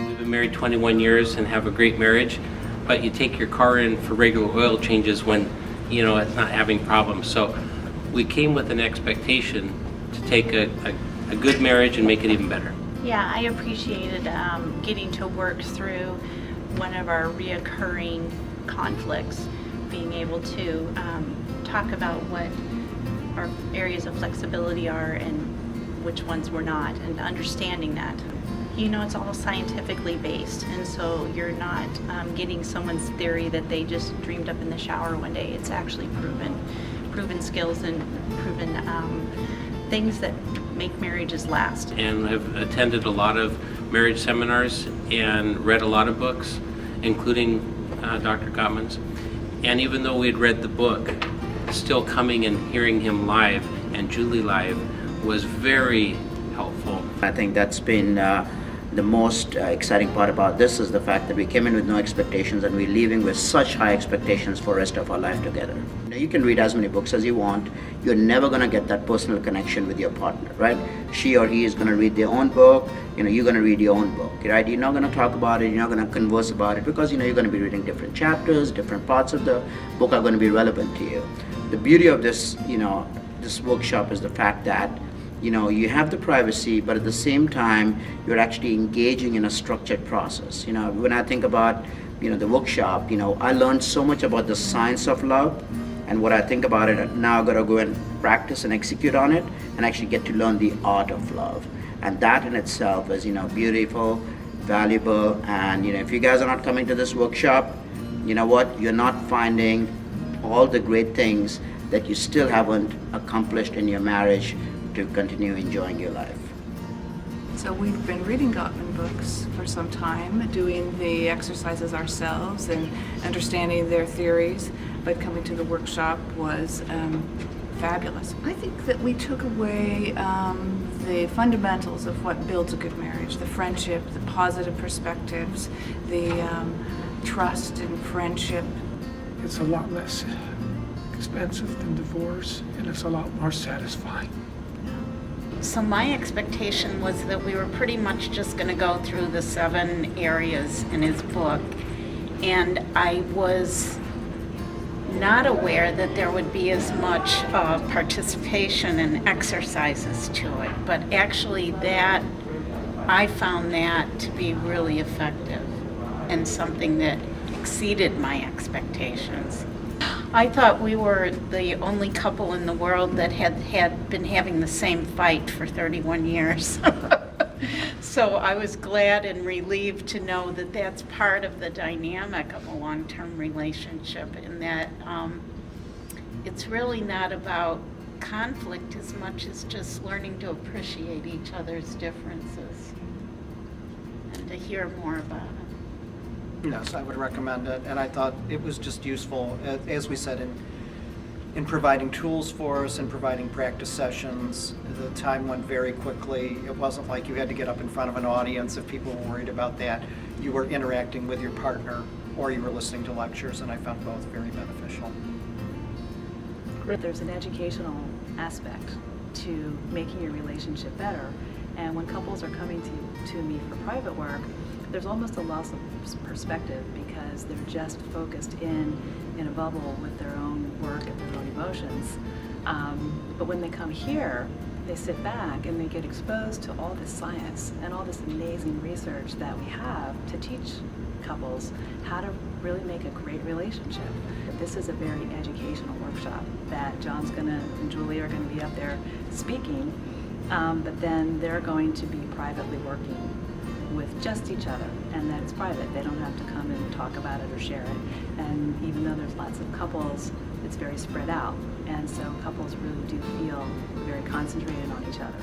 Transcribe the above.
We've been married 21 years and have a great marriage, but you take your car in for regular oil changes when, it's not having problems. So we came with an expectation to take a good marriage and make it even better. Yeah, I appreciated getting to work through one of our reoccurring conflicts, being able to talk about what our areas of flexibility are and which ones we're not, and understanding that. It's all scientifically based, and so you're not getting someone's theory that they just dreamed up in the shower one day. It's actually proven skills and proven things that make marriages last. And I've attended a lot of marriage seminars and read a lot of books, including Dr. Gottman's. And even though we had read the book, still coming and hearing him live and Julie live was very helpful. I think that's been the most exciting part about this is the fact that we came in with no expectations and we're leaving with such high expectations for the rest of our life together. You can read as many books as you want. You're never going to get that personal connection with your partner, right? She or he is going to read their own book. You're going to read your own book, right? You're not going to talk about it. You're not going to converse about it because, you're going to be reading different chapters, different parts of the book are going to be relevant to you. The beauty of this, this workshop is the fact that you have the privacy, but at the same time, you're actually engaging in a structured process. When I think about, the workshop, I learned so much about the science of love, and what I think about it, now I've got to go and practice and execute on it, and actually get to learn the art of love. And that in itself is, beautiful, valuable, and, if you guys are not coming to this workshop, you know what, you're not finding all the great things that you still haven't accomplished in your marriage to continue enjoying your life. So we've been reading Gottman books for some time, doing the exercises ourselves and understanding their theories, but coming to the workshop was fabulous. I think that we took away the fundamentals of what builds a good marriage, the friendship, the positive perspectives, the trust and friendship. It's a lot less expensive than divorce, and it's a lot more satisfying. So my expectation was that we were pretty much just going to go through the 7 areas in his book, and I was not aware that there would be as much participation and exercises to it, but actually I found that to be really effective and something that exceeded my expectations. I thought we were the only couple in the world that had been having the same fight for 31 years. So I was glad and relieved to know that that's part of the dynamic of a long-term relationship, and that it's really not about conflict as much as just learning to appreciate each other's differences and to hear more about it. Yes, I would recommend it, and I thought it was just useful, as we said, in providing tools for us and providing practice sessions. The time went very quickly. It wasn't like you had to get up in front of an audience if people were worried about that. You were interacting with your partner or you were listening to lectures, and I found both very beneficial. There's an educational aspect to making your relationship better, and when couples are coming to me for private work, there's almost a loss of perspective because they're just focused in a bubble with their own work and their own emotions. But when they come here, they sit back and they get exposed to all this science and all this amazing research that we have to teach couples how to really make a great relationship. This is a very educational workshop that John's and Julie are going to be up there speaking, but then they're going to be privately working with just each other, and that it's private. They don't have to come and talk about it or share it. And even though there's lots of couples, it's very spread out, and so couples really do feel very concentrated on each other.